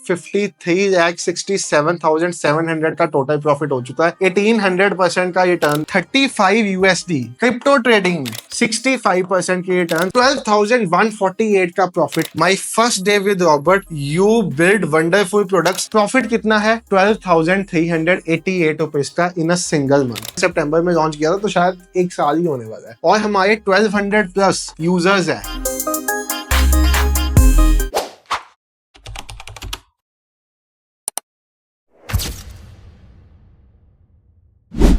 53,67,700 का total profit हो चुका है। 1800% का रिटर्न 35 यूएसडी क्रिप्टो ट्रेडिंग में, 65% की रिटर्न, 12,148 का profit. My first day with Robert, you build wonderful products. Profit कितना है? 12,388 रुपीज का इन अ सिंगल मंथ। सितंबर में लॉन्च किया था तो शायद एक साल ही होने वाला है और हमारे 1200 प्लस यूजर्स हैं।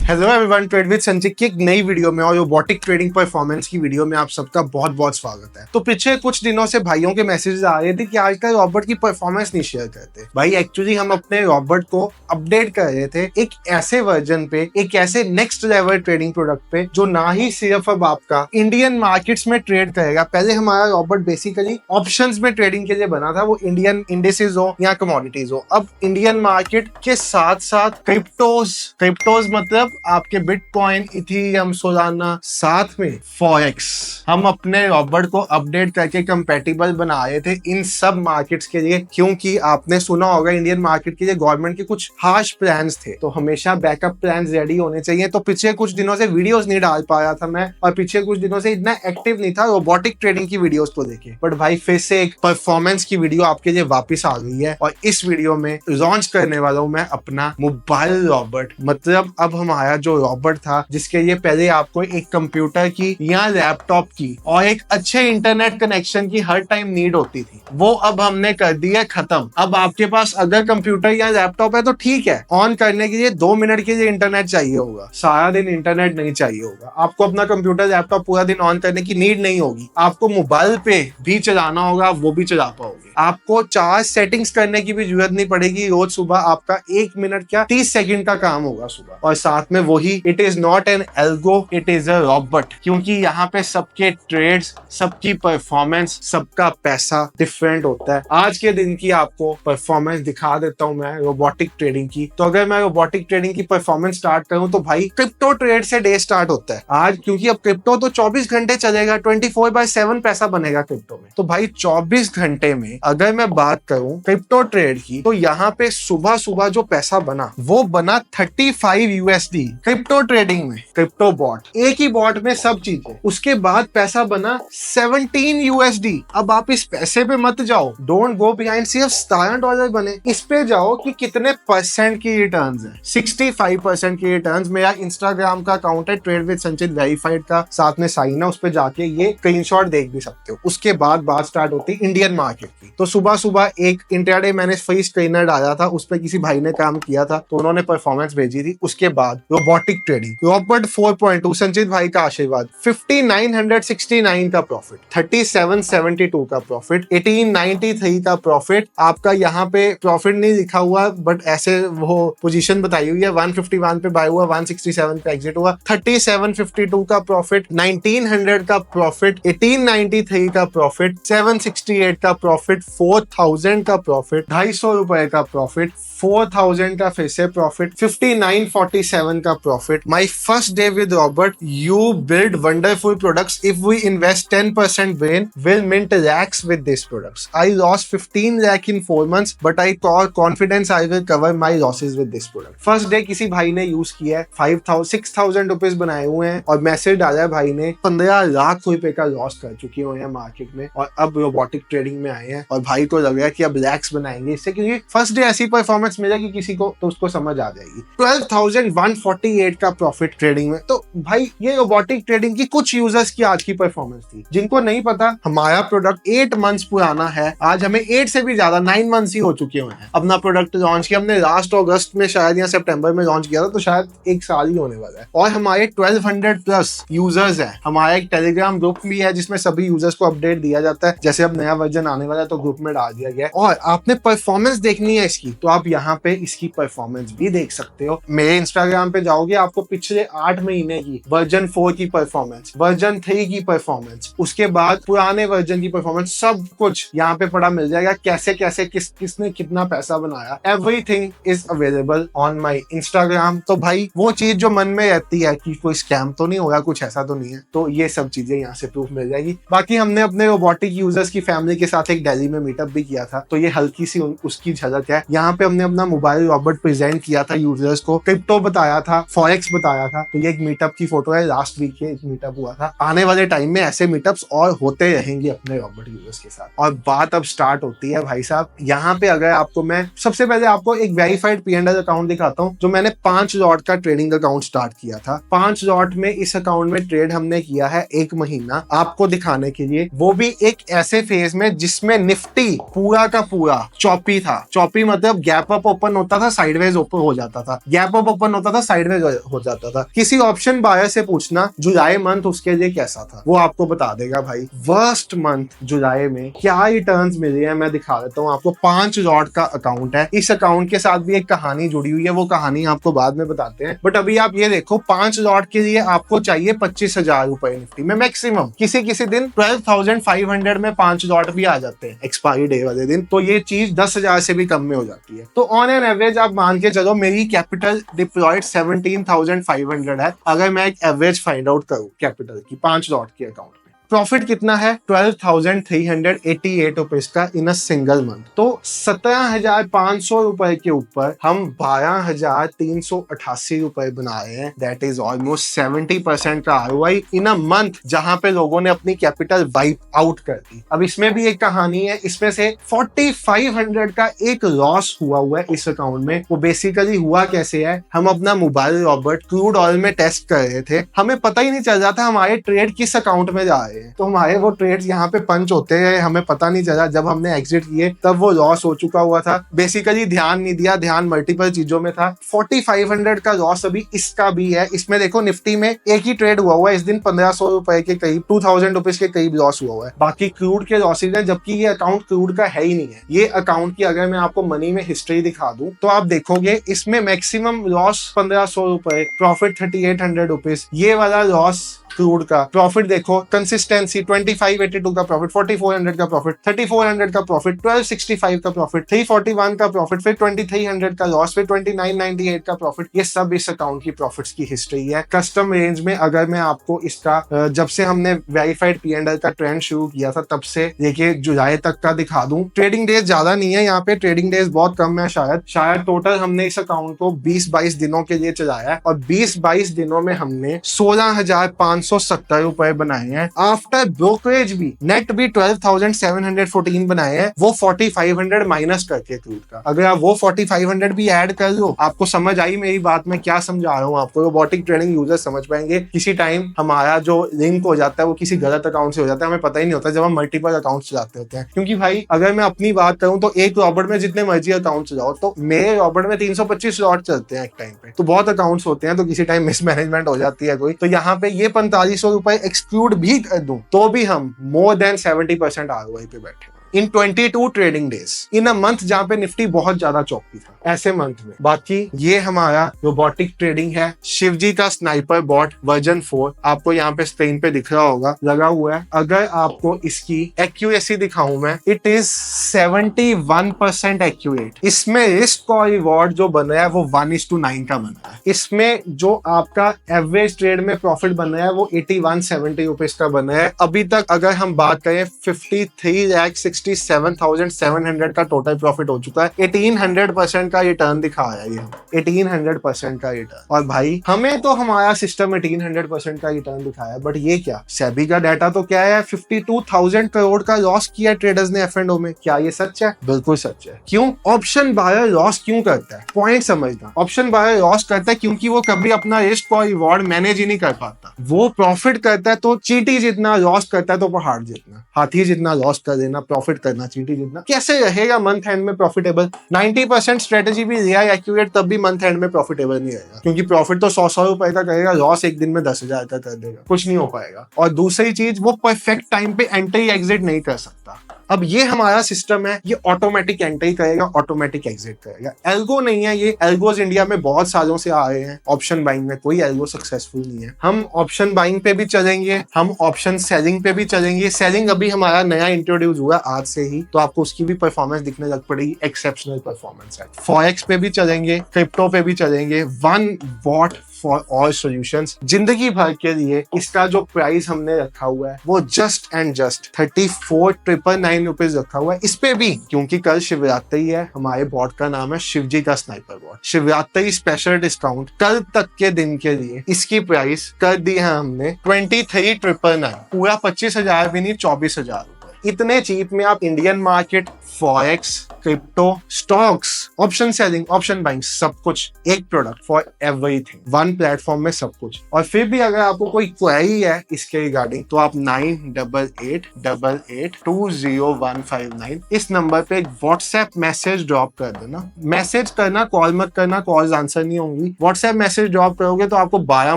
हेलो एवरीवन, ट्रेड विद संचित की एक नई वीडियो में और रोबोटिक ट्रेडिंग परफॉर्मेंस की वीडियो में आप सबका बहुत बहुत स्वागत है। तो पिछले कुछ दिनों से भाइयों के मैसेजेस आ रहे थे कि आजकल रॉबर्ट की परफॉर्मेंस नहीं शेयर करते। भाई एक्चुअली हम अपने रॉबर्ट को अपडेट कर रहे थे एक ऐसे वर्जन पे, एक ऐसे नेक्स्ट लेवल ट्रेडिंग प्रोडक्ट पे जो ना ही सिर्फ अब आपका इंडियन मार्केट्स में ट्रेड करेगा। पहले हमारा रॉबर्ट बेसिकली ऑप्शंस में ट्रेडिंग के लिए बना था, वो इंडियन इंडिसेस हो या कमोडिटीज हो। अब इंडियन मार्केट के साथ साथ क्रिप्टोज मतलब आपके बिटकॉइन, इथेरियम, सोलाना, साथ में फॉरेक्स, हम अपने रॉबर्ट को अपडेट करके कंपैटिबल बना रहे थे इन सब मार्केट्स के लिए। क्योंकि आपने सुना होगा इंडियन मार्केट के लिए गवर्नमेंट के कुछ हार्श प्लान्स थे, तो हमेशा बैकअप प्लान्स रेडी होने चाहिए। तो पिछले कुछ दिनों से वीडियोस नहीं डाल पा रहा था मैं, और पिछले कुछ दिनों से इतना एक्टिव नहीं था रोबोटिक ट्रेडिंग की वीडियोस को लेके। बट भाई फिर से एक परफॉर्मेंस की वीडियो आपके लिए वापस आ गई है और इस वीडियो में लॉन्च करने वाला हूं मैं अपना मोबाइल रॉबर्ट। मतलब अब हमारा जो रॉबर्ट था जिसके लिए पहले आपको एक कंप्यूटर की या लैपटॉप की और एक अच्छे इंटरनेट कनेक्शन की हर टाइम नीड होती थी, वो अब हमने कर दी है खत्म। अब आपके पास अगर कंप्यूटर या लैपटॉप है तो ठीक है, ऑन करने के लिए 2 मिनट के लिए इंटरनेट चाहिए होगा, सारा दिन इंटरनेट नहीं चाहिए होगा। आपको अपना कंप्यूटर लैपटॉप पूरा दिन ऑन करने की नीड नहीं होगी, आपको मोबाइल पे भी चलाना होगा, वो भी चला पाओगे। आपको चार्ज सेटिंग्स करने की भी जरूरत नहीं पड़ेगी। रोज सुबह आपका 1 मिनट क्या 30 सेकंड का काम होगा सुबह, और साथ में वही it is not an algo, it is a Robert. क्योंकि यहाँ पे सबके ट्रेड्स, सबकी परफॉर्मेंस, सबका पैसा डिफरेंट होता है। आज के दिन की आपको परफॉर्मेंस दिखा देता हूँ मैं रोबोटिक ट्रेडिंग की। तो अगर मैं रोबोटिक ट्रेडिंग की परफॉर्मेंस स्टार्ट करूँ तो भाई क्रिप्टो ट्रेड से डे स्टार्ट होता है आज, क्योंकि अब क्रिप्टो तो 24 घंटे चलेगा, 24/7 पैसा बनेगा क्रिप्टो में। तो भाई 24 घंटे में अगर मैं बात करूं क्रिप्टो ट्रेड की, तो यहाँ पे सुबह सुबह जो पैसा बना वो बना 35 यूएसडी क्रिप्टो ट्रेडिंग में, क्रिप्टो बॉट, एक ही बॉट में सब चीजें। उसके बाद पैसा बना 17 यूएसडी। अब आप इस पैसे पे मत जाओ, डोंट गो बिहाइंड, सिर्फ $17 बने। इस पे जाओ कि कितने परसेंट की रिटर्न्स है। 65% की रिटर्न्स। मेरा इंस्टाग्राम का अकाउंट है ट्रेड विद संचित वेरीफाइड का, साथ में साइन है, उस पे जाके ये स्क्रीनशॉट देख भी सकते हो। उसके बाद बात स्टार्ट होती है इंडियन मार्केट की। तो सुबह सुबह एक इंट्राडे मैंने फ्री स्क्रीनर डाला था, उस पर किसी भाई ने काम किया था तो उन्होंने परफॉर्मेंस भेजी थी। उसके बाद रोबोटिक ट्रेडिंग, रॉबर्ट 4.2, संचित भाई का आशीर्वाद, 5969 का प्रॉफिट, 3772 का प्रॉफिट, 1893 का प्रॉफिट। आपका यहाँ पे प्रॉफिट नहीं लिखा हुआ बट ऐसे वो पोजीशन बताई हुई है। 151 पे बाय हुआ, 167 पे एग्जिट हुआ, 3752 का प्रॉफिट, 1900 का प्रॉफिट, 1893 का प्रॉफिट, 768 का प्रॉफिट, 4000 का प्रॉफिट, 250 रुपए का प्रॉफिट, 4000 का फिर से प्रॉफिट, 5947 का profit. My first day with Robert, you build wonderful products, if we invest 10% brain will mint lakhs with these products. I lost 15 lakh in 4 months but I got confidence I will cover my losses with this product. First day किसी भाई ने use किया है, 6,000 rupees बनाए हुए हैं और message डाला है भाई ने 15 लाख रुपए का लॉस कर चुके हुए हैं मार्केट में, और अब रोबोटिक ट्रेडिंग में आए हैं और भाई को लग रहा है कि अब लैक्स बनाएंगे इससे, क्योंकि फर्स्ट डे ऐसी परफॉर्मेंस मिलेगी किसी को तो उसको समझ आ जाएगी। 12,148 का प्रॉफिट ट्रेडिंग में। तो भाई ये रोबोटिक ट्रेडिंग की कुछ यूजर्स की आज की परफॉर्मेंस थी। जिनको नहीं पता, हमारा प्रोडक्ट 8 मंथ्स पुराना है, आज हमें 8 से भी ज्यादा 9 मंथ्स ही हो चुके हुए हैं अपना प्रोडक्ट लॉन्च किया। हमने लास्ट अगस्त में शायद या सितंबर में लॉन्च किया था, तो शायद एक साल ही होने वाला है। और हमारे 1200 प्लस यूजर्स हैं। हमारा एक टेलीग्राम ग्रुप भी है जिसमें सभी यूजर्स को अपडेट दिया जाता है। जैसे अब नया वर्जन आने वाला है तो ग्रुप में डाल दिया गया है। और आपने परफॉर्मेंस देखनी है इसकी, तो आप यहाँ पे इसकी परफॉर्मेंस भी देख सकते हो। मेरे इंस्टाग्राम पे जाओगे आपको पिछले 8 महीने की वर्जन 4 की परफॉर्मेंस, वर्जन 3 की परफॉर्मेंस, उसके बाद पुराने वर्जन की परफॉर्मेंस, सब कुछ यहाँ पे पड़ा मिल जाएगा। कैसे कैसे किसने कितना पैसा बनाया, everything is available on my Instagram. तो भाई वो चीज जो मन में रहती है कि कोई स्कैम तो नहीं होगा, कुछ ऐसा तो नहीं है, तो ये सब चीजें यहाँ से प्रूफ मिल जाएगी। बाकी हमने अपने रोबोटिक यूजर्स की फैमिली के साथ एक दिल्ली में मीटअप भी किया था, तो ये हल्की सी उसकी झलक है। यहाँ पे हमने अपना मोबाइल रॉबोट प्रेजेंट किया था यूजर्स को, क्रिप्टो बताया था, फॉरेक्स बताया था। तो ये एक मीटअप की फोटो है, लास्ट वीक के एक मीटअप हुआ था। आने वाले टाइम में ऐसे मीटअप्स और होते रहेंगे अपने रॉबोट यूजर्स के साथ। और बात अब स्टार्ट होती है भाई साहब, यहाँ पे अगर आपको मैं सबसे पहले आपको एक वेरीफाइड P&L अकाउंट दिखाता हूँ, जो मैंने 5 लॉट का ट्रेडिंग अकाउंट स्टार्ट किया था। 5 लॉट में इस अकाउंट में ट्रेड हमने किया है 1 महीना, आपको दिखाने के लिए, वो भी एक ऐसे फेज में जिसमें निफ्टी पूरा का पूरा चॉपी था। चॉपी मतलब गैप अप ओपन होता था, साइडवेज ओपन हो जाता था, गैप अप ओपन होता था, साइडवेज हो जाता था। किसी ऑप्शन बायर से पूछना जुलाई मंथ उसके लिए कैसा था, वो आपको बता देगा भाई। वर्स्ट मंथ जुलाई में क्या रिटर्न्स मिले हैं मैं दिखा देता हूँ आपको। 5 लॉट का अकाउंट है, इस अकाउंट के साथ भी एक कहानी जुड़ी हुई है, वो कहानी आपको बाद में बताते हैं। बट अभी आप ये देखो, 5 लॉट के लिए आपको चाहिए 25,000 रुपए निफ्टी में मैक्सिमम। किसी किसी दिन 12,500 में 5 लॉट भी आ जाते हैं एक्सपायरी डे वाले दिन, तो ये चीज 10,000 से भी कम में हो जाती है। तो ऑन एन एवरेज आप मान के चलो मेरी कैपिटल डिप्लॉयड 17,500 है, अगर मैं एक एवरेज फाइंड आउट करूं कैपिटल की 5 लॉट के अकाउंट। प्रॉफिट कितना है 12,388 रुपीज का इन अ सिंगल मंथ। तो 17,500 रुपए के ऊपर हम 12,388 रुपए बना रहे हैं। दैट इज ऑलमोस्ट 70% का ROI इन अ मंथ, जहां पे लोगों ने अपनी कैपिटल वाइप आउट कर दी। अब इसमें भी एक कहानी है, इसमें से 4,500 का एक लॉस हुआ है इस अकाउंट में। वो बेसिकली हुआ कैसे है, हम अपना मोबाइल रॉबर्ट क्रूड ऑयल में टेस्ट कर रहे थे, हमें पता ही नहीं चल रहा था हमारे ट्रेड किस अकाउंट में जा रहे हैं। तो हमारे वो ट्रेड्स यहाँ पे पंच होते हैं, हमें पता नहीं चला। जब हमने एग्जिट किए तब वो लॉस हो चुका हुआ था। बेसिकली ध्यान नहीं दिया, ध्यान मल्टीपल चीजों में था। 4,500 का लॉस अभी इसका भी है। इसमें देखो निफ्टी में एक ही ट्रेड हुआ है इस दिन, 1,500 रुपए के करीब, 2,000 रुपीज के करीब लॉस हुआ है। बाकी क्रूड के लॉसेज है, जबकि ये अकाउंट क्रूड का है ही नहीं है। ये अकाउंट की अगर मैं आपको मनी में हिस्ट्री दिखा दूं तो आप देखोगे इसमें मैक्सिमम लॉस 1,500 रुपए, प्रॉफिट 3,800 रुपीज। ये वाला लॉस क्रूड का। प्रॉफिट देखो कंसिस्टेंसी, 2582 का प्रॉफिट, 4400 का प्रॉफिट, 3400 का प्रॉफिट, 1265 का प्रॉफिट, 341 का प्रॉफिट, फिर 2300 का लॉस, फिर 2998 का प्रॉफिट। ये सब इस अकाउंट की प्रॉफिट्स की हिस्ट्री है। कस्टम रेंज में अगर मैं आपको इसका जब से हमने वेरीफाइड P&L का ट्रेंड शुरू किया था तब से देखिए जुलाई तक का दिखा दूं। ट्रेडिंग डेज ज्यादा नहीं है यहाँ पे, ट्रेडिंग डेज बहुत कम है। शायद टोटल हमने इस अकाउंट को 20-22 दिनों के लिए चलाया है, और 20-22 दिनों में हमने 16,570 रुपए बनाए हैं। आफ्टर ब्रोकरेज भी नेट भी 12,714 बनाए हैं, वो 4,500 माइनस करके क्रूड का। अगर आप वो 4,500 भी ऐड कर लो, आपको समझ आई मेरी बात, मैं क्या समझा रहा हूँ आपको। रोबोटिक ट्रेडिंग यूजर समझ पाएंगे। किसी टाइम हमारा जो लिंक हो जाता है वो किसी गलत अकाउंट से हो जाता है, हमें पता ही नहीं होता जब हम मल्टीपल अकाउंट चलाते होते हैं। क्योंकि भाई अगर मैं अपनी बात करूं तो एक रॉबर्ट में जितने मर्जी अकाउंट चलाओ, तो मेरे रॉबर्ट में 325 लॉट चलते हैं एक टाइम पे, तो बहुत अकाउंट्स होते हैं, तो किसी टाइम मिसमैनेजमेंट हो जाती है कोई। तो यहाँ पे ये 4,500 रुपए एक्सक्लूड भी कर दूं तो भी हम मोर देन 70% ROI पे बैठे इन 22 trading days in a month, जहां पे निफ्टी बहुत ज्यादा चौकी था ऐसे मंथ में। बाकी ये हमारा रोबोटिक ट्रेडिंग है, शिवजी का स्नाइपर बॉट वर्जन 4 आपको यहाँ पे स्क्रीन पे दिख रहा होगा, लगा हुआ है। अगर आपको इसकी एक्यूरेसी दिखाऊं मैं, इट इज 71% एक्यूरेट। इसमें रिस्क और रिवॉर्ड जो बना है वो 1:9 का बना है। इसमें जो आपका एवरेज ट्रेड में प्रॉफिट बना है वो 8170 रुपीज का बना है। अभी तक अगर हम बात करें 53,67,700 का टोटल प्रॉफिट हो चुका है। 1800% का रिटर्न दिखा रहा है ये, 1800% का रिटर्न। और भाई हमें तो हमारा सिस्टम 1800% का रिटर्न दिखाया है, बट ये क्या, सेबी का डाटा तो क्या है, 52,000 करोड़ का लॉस किया ट्रेडर्स ने F&O में। क्या ये सच है? बिल्कुल सच है। क्यों? ऑप्शन बायर लॉस क्यों करता है? पॉइंट समझना। ऑप्शन बायर लॉस करता है क्योंकि वो कभी अपना रिस्क और रिवॉर्ड मैनेज ही नहीं कर पाता। वो प्रॉफिट करता है तो चींटी जितना, लॉस करता है तो पहाड़ जितना। हाथी जितना लॉस कर देना, प्रॉफिट करना चींटी जितना। कैसे रहेगा मंथ एंड में प्रॉफिटेबल? 90% स्ट्रेटेजी भी रिया एक्यूरेट, तब भी मंथ एंड में प्रॉफिटेबल नहीं रहेगा, क्योंकि प्रॉफिट तो 100 रुपए का करेगा, लॉस एक दिन में 10,000 का कर देगा, कुछ नहीं हो पाएगा। और दूसरी चीज, वो परफेक्ट टाइम पे एंट्री एग्जिट नहीं कर सकता। अब ये हमारा सिस्टम है, ये ऑटोमेटिक एंट्री करेगा, ऑटोमेटिक एग्जिट करेगा। एल्गो नहीं है ये, एल्गोज इंडिया में बहुत सालों से आ रहे हैं, ऑप्शन बाइंग में कोई एल्गो सक्सेसफुल नहीं है। हम ऑप्शन बाइंग पे भी चलेंगे, हम ऑप्शन सेलिंग पे भी चलेंगे। सेलिंग अभी हमारा नया इंट्रोड्यूस हुआ आज से ही, तो आपको उसकी भी परफॉर्मेंस दिखने लग पड़ेगी, एक्सेप्शनल परफॉर्मेंस है। फॉरेक्स पे भी चलेंगे, क्रिप्टो पे भी चलेंगे। One bot for all solutions, जिंदगी भर के लिए इसका जो प्राइस हमने रखा हुआ है वो जस्ट एंड जस्ट 34,999 रुपीज रखा हुआ है। इस पे भी क्योंकि कल शिवरात्रि है, हमारे बॉट का नाम है शिवजी का sniper bot, Shivratri special discount कल तक के दिन के लिए इसकी प्राइस कर दी है हमने 23,999, पूरा 25,000 भी नहीं, 24,000। इतने चीप में आप Indian market, forex, crypto, stocks, option selling, option buying, सब कुछ एक product for everything, one platform में सब कुछ। और फिर भी अगर आपको कोई क्वेरी है इसके रिगार्डिंग तो आप 98888820,159 इस नंबर पे एक व्हाट्सएप मैसेज ड्रॉप कर देना। मैसेज करना, कॉल मत करना, कॉल्स आंसर नहीं होंगी। व्हाट्सएप मैसेज ड्रॉप करोगे तो आपको 12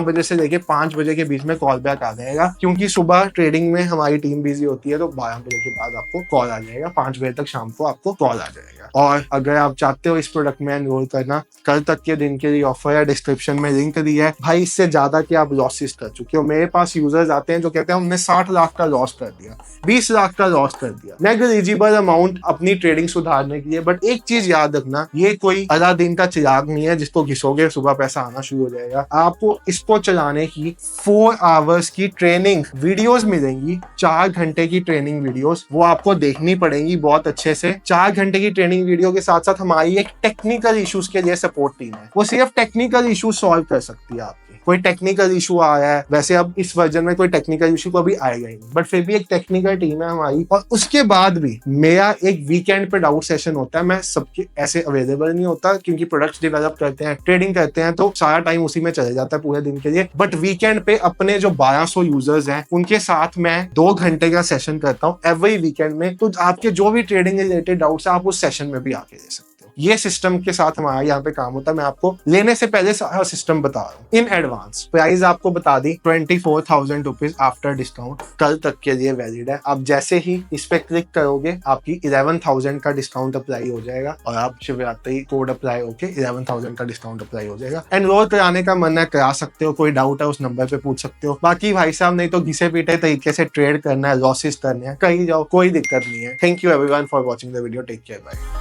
बजे से लेके 5 बजे के बीच में कॉल बैक आ जाएगा, क्योंकि सुबह ट्रेडिंग में हमारी टीम बिजी होती है, तो 12 बजे के बाद आपको कॉल आ जाएगा, 5 बजे तक शाम को आपको कॉल आ जाएगा। और अगर आप चाहते हो इस प्रोडक्ट में एनरोल करना, कल तक के दिन के लिए ऑफर है, डिस्क्रिप्शन में लिंक दिया है। भाई इससे ज्यादा कि आप लॉसेस कर चुके हो। मेरे पास यूजर्स आते हैं जो कहते हैं हमने 60 लाख का लॉस कर दिया, 20 लाख का लॉस कर दिया, नेग्लिजिबल अमाउंट अपनी ट्रेडिंग सुधारने के लिए। बट एक चीज याद रखना, ये कोई अलादीन का चिराग नहीं है जिसको घिसोगे सुबह पैसा आना शुरू हो जाएगा। आपको इसको चलाने की 4 आवर्स की ट्रेनिंग वीडियोस मिलेंगी, 4 घंटे की ट्रेनिंग वीडियोस, वो आपको देखनी पड़ेंगी बहुत अच्छे से। 4 घंटे की ट्रेनिंग वीडियो के साथ साथ हमारी एक टेक्निकल इश्यूज के लिए सपोर्ट टीम है, वो सिर्फ टेक्निकल इशू सॉल्व कर सकती है। आपके कोई टेक्निकल इशू आया है, वैसे अब इस वर्जन में कोई टेक्निकल इशू कभी आएगा ही नहीं, बट फिर भी एक टेक्निकल टीम है हमारी। और उसके बाद भी मेरा एक वीकेंड पे डाउट सेशन होता है। मैं सबके ऐसे अवेलेबल नहीं होता क्योंकि प्रोडक्ट्स डेवलप करते हैं, ट्रेडिंग करते हैं, तो सारा टाइम उसी में चले जाता है पूरे दिन के लिए। बट वीकेंड पे अपने जो 1200 यूजर्स हैं उनके साथ मैं 2 घंटे का सेशन करता हूँ एवरी वीकेंड में। तो आपके जो भी ट्रेडिंग रिलेटेड डाउट्स है आप उस सेशन में भी आके ले सकते हो। ये सिस्टम के साथ हमारा यहाँ पे काम होता है। मैं आपको लेने से पहले सारा सिस्टम बता रहा हूँ इन एडवांस। प्राइस आपको बता दी 24,000 रुपीज आफ्टर डिस्काउंट, कल तक के लिए वैलिड है। आप जैसे ही इस पे क्लिक करोगे आपकी 11,000 का डिस्काउंट अप्लाई हो जाएगा और आप शिवरात्रि कोड अप्लाई होके 11,000 का डिस्काउंट अप्लाई हो जाएगा। एनरोल कराने का मन है करा सकते हो, कोई डाउट है उस नंबर पे पूछ सकते हो। बाकी भाई साहब नहीं तो घिसे पीटे तरीके से ट्रेड करना है, लॉसेस करने हैं, कहीं जाओ, कोई दिक्कत नहीं है। Thank you everyone for watching the video, take care, bye.